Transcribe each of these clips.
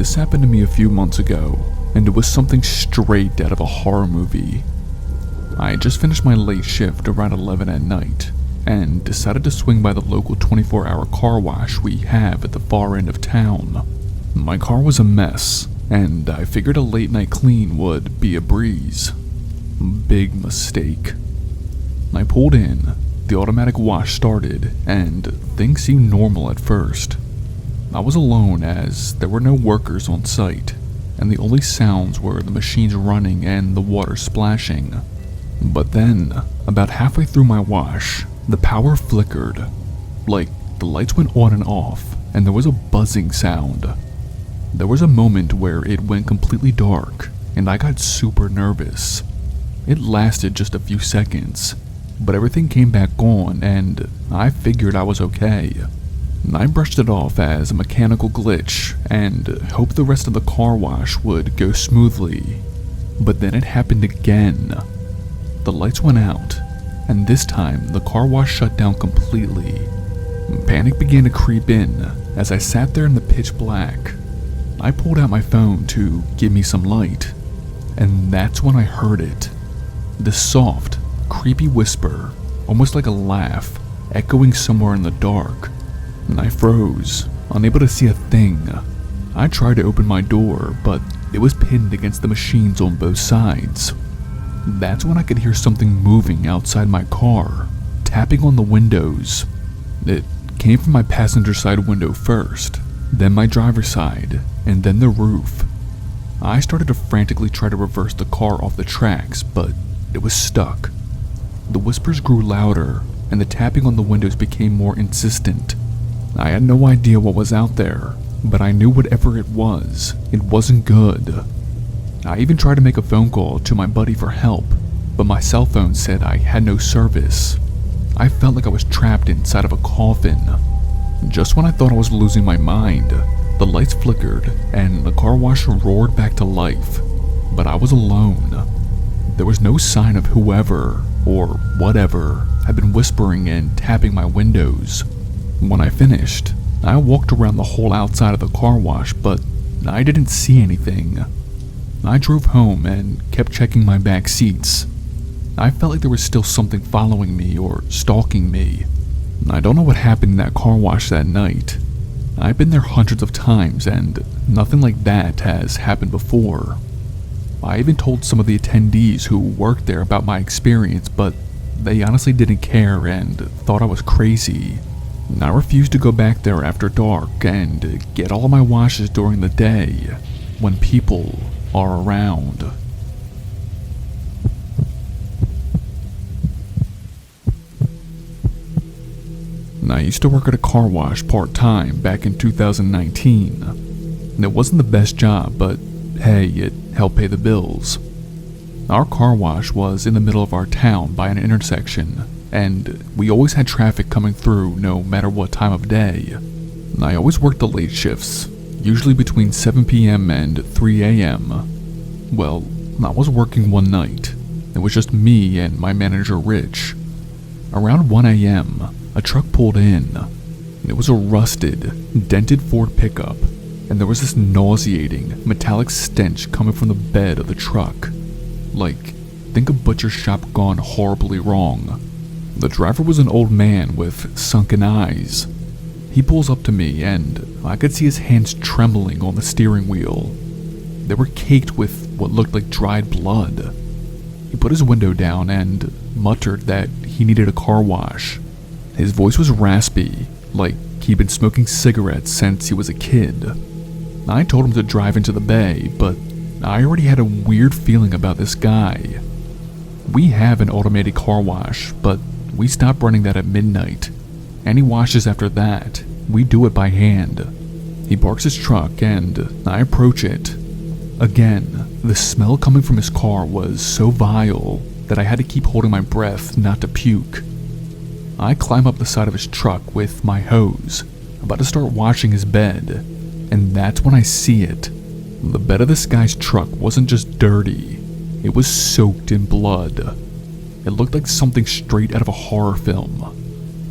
This happened to me a few months ago, and it was something straight out of a horror movie. I had just finished my late shift around 11 at night, and decided to swing by the local 24-hour car wash we have at the far end of town. My car was a mess, and I figured a late night clean would be a breeze. Big mistake. I pulled in, the automatic wash started, and things seemed normal at first. I was alone as there were no workers on site, and the only sounds were the machines running and the water splashing. But then, about halfway through my wash, the power flickered. Like, the lights went on and off, and there was a buzzing sound. There was a moment where it went completely dark, and I got super nervous. It lasted just a few seconds, but everything came back on, and I figured I was okay. I brushed it off as a mechanical glitch and hoped the rest of the car wash would go smoothly. But then it happened again. The lights went out, and this time the car wash shut down completely. Panic began to creep in as I sat there in the pitch black. I pulled out my phone to give me some light, and that's when I heard it. This soft, creepy whisper, almost like a laugh, echoing somewhere in the dark. And I froze, unable to see a thing. I tried to open my door, but it was pinned against the machines on both sides. That's when I could hear something moving outside my car, tapping on the windows. It came from my passenger side window first, then my driver's side, and then the roof. I started to frantically try to reverse the car off the tracks, but it was stuck. The whispers grew louder, and the tapping on the windows became more insistent. I had no idea what was out there, but I knew whatever it wasn't good. I even tried to make a phone call to my buddy for help, but my cell phone said I had no service. I felt like I was trapped inside of a coffin. Just when I thought I was losing my mind, the lights flickered and the car wash roared back to life, but I was alone. There was no sign of whoever, or whatever, had been whispering and tapping my windows. When I finished, I walked around the whole outside of the car wash, but I didn't see anything. I drove home and kept checking my back seats. I felt like there was still something following me or stalking me. I don't know what happened in that car wash that night. I've been there hundreds of times and nothing like that has happened before. I even told some of the attendees who worked there about my experience, but they honestly didn't care and thought I was crazy. I refused to go back there after dark and get all of my washes during the day when people are around. I used to work at a car wash part-time back in 2019. And it wasn't the best job, but hey, it helped pay the bills. Our car wash was in the middle of our town by an intersection, and we always had traffic coming through no matter what time of day. I always worked the late shifts, usually between 7 p.m. and 3 a.m. Well, I was working one night. It was just me and my manager Rich. Around 1 a.m., a truck pulled in. It was a rusted, dented Ford pickup, and there was this nauseating, metallic stench coming from the bed of the truck. Like, think a butcher shop gone horribly wrong. The driver was an old man with sunken eyes. He pulls up to me, and I could see his hands trembling on the steering wheel. They were caked with what looked like dried blood. He put his window down and muttered that he needed a car wash. His voice was raspy, like he'd been smoking cigarettes since he was a kid. I told him to drive into the bay, but I already had a weird feeling about this guy. We have an automated car wash, but we stopped running that at midnight. Any washes after that, we do it by hand. He parks his truck and I approach it. Again, the smell coming from his car was so vile that I had to keep holding my breath not to puke. I climb up the side of his truck with my hose, about to start washing his bed, and that's when I see it. The bed of this guy's truck wasn't just dirty, it was soaked in blood. It looked like something straight out of a horror film.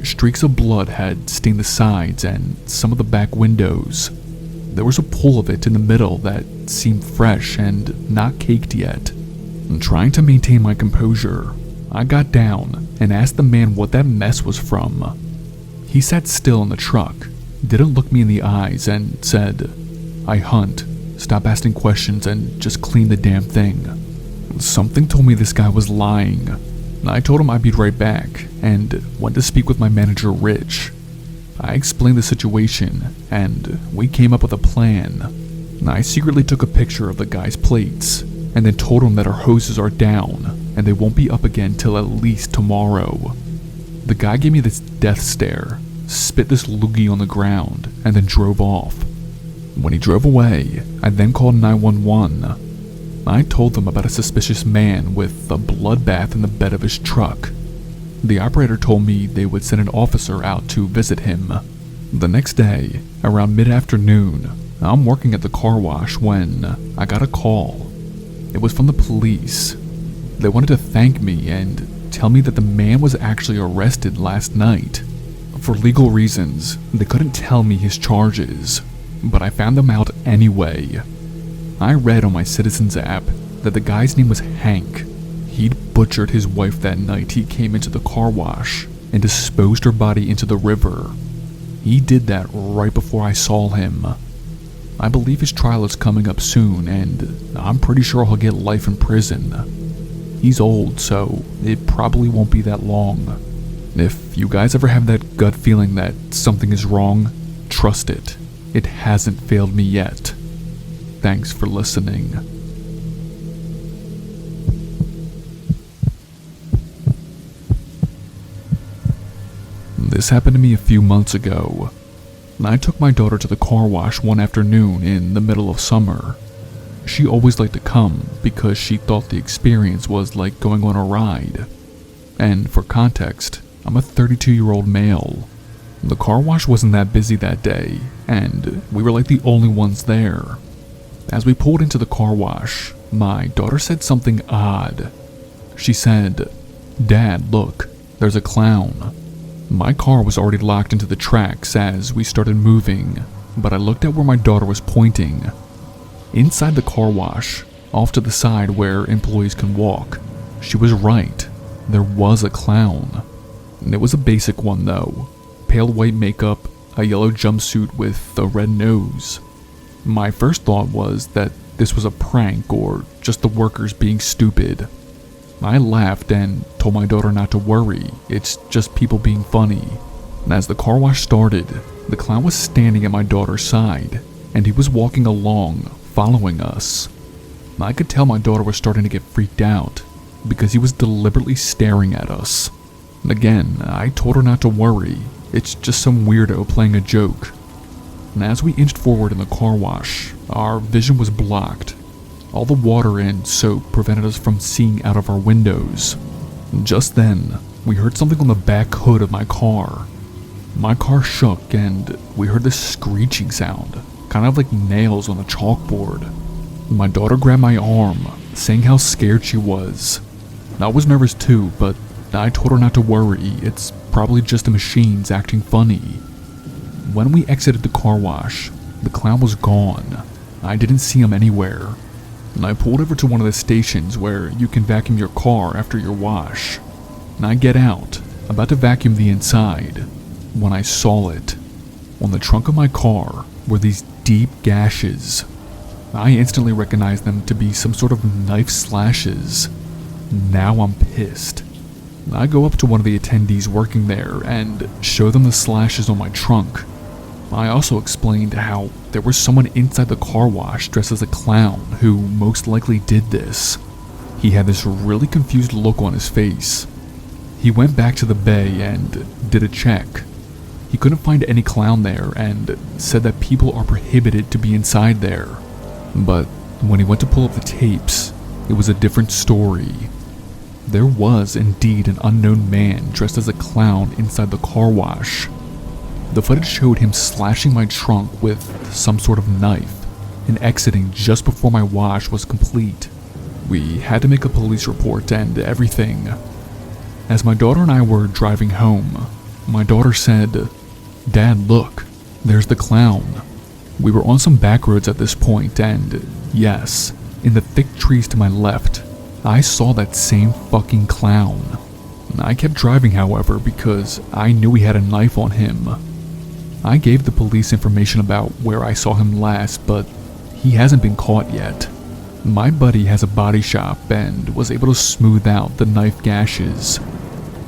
Streaks of blood had stained the sides and some of the back windows. There was a pool of it in the middle that seemed fresh and not caked yet. And trying to maintain my composure, I got down and asked the man what that mess was from. He sat still in the truck, didn't look me in the eyes, and said, "I hunt. Stop asking questions and just clean the damn thing." Something told me this guy was lying. I told him I'd be right back and went to speak with my manager, Rich. I explained the situation and we came up with a plan. I secretly took a picture of the guy's plates and then told him that our hoses are down and they won't be up again till at least tomorrow. The guy gave me this death stare, spit this loogie on the ground, and then drove off. When he drove away, I then called 911. I told them about a suspicious man with a bloodbath in the bed of his truck. The operator told me they would send an officer out to visit him. The next day, around mid-afternoon, I'm working at the car wash when I got a call. It was from the police. They wanted to thank me and tell me that the man was actually arrested last night. For legal reasons, they couldn't tell me his charges, but I found them out anyway. I read on my Citizens app that the guy's name was Hank. He'd butchered his wife that night he came into the car wash and disposed her body into the river. He did that right before I saw him. I believe his trial is coming up soon, and I'm pretty sure he'll get life in prison. He's old, so it probably won't be that long. If you guys ever have that gut feeling that something is wrong, trust it. It hasn't failed me yet. Thanks for listening. This happened to me a few months ago. I took my daughter to the car wash one afternoon in the middle of summer. She always liked to come because she thought the experience was like going on a ride. And for context, I'm a 32-year-old male. The car wash wasn't that busy that day, and we were like the only ones there. As we pulled into the car wash, my daughter said something odd. She said, "Dad, look, there's a clown." My car was already locked into the tracks as we started moving, but I looked at where my daughter was pointing. Inside the car wash, off to the side where employees can walk, she was right. There was a clown. It was a basic one though. Pale white makeup, a yellow jumpsuit with a red nose. My first thought was that this was a prank or just the workers being stupid. I laughed and told my daughter not to worry, it's just people being funny. And as the car wash started, the clown was standing at my daughter's side, and he was walking along, following us. I could tell my daughter was starting to get freaked out, because he was deliberately staring at us. And again, I told her not to worry, it's just some weirdo playing a joke. And as we inched forward in the car wash, our vision was blocked. All the water and soap prevented us from seeing out of our windows. Just then, we heard something on the back hood of my car. My car shook and we heard this screeching sound, kind of like nails on a chalkboard. My daughter grabbed my arm, saying how scared she was. I was nervous too, but I told her not to worry, it's probably just the machines acting funny. When we exited the car wash, the clown was gone. I didn't see him anywhere. And I pulled over to one of the stations where you can vacuum your car after your wash. And I get out, about to vacuum the inside, when I saw it. On the trunk of my car were these deep gashes. I instantly recognized them to be some sort of knife slashes. Now I'm pissed. I go up to one of the attendees working there and show them the slashes on my trunk. I also explained how there was someone inside the car wash dressed as a clown who most likely did this. He had this really confused look on his face. He went back to the bay and did a check. He couldn't find any clown there and said that people are prohibited to be inside there. But when he went to pull up the tapes, it was a different story. There was indeed an unknown man dressed as a clown inside the car wash. The footage showed him slashing my trunk with some sort of knife and exiting just before my wash was complete. We had to make a police report and everything. As my daughter and I were driving home, my daughter said, "Dad, look, there's the clown." We were on some back roads at this point, and yes, in the thick trees to my left, I saw that same fucking clown. I kept driving, however, because I knew he had a knife on him. I gave the police information about where I saw him last, but he hasn't been caught yet. My buddy has a body shop and was able to smooth out the knife gashes.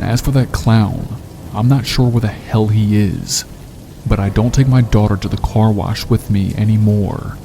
As for that clown, I'm not sure where the hell he is, but I don't take my daughter to the car wash with me anymore.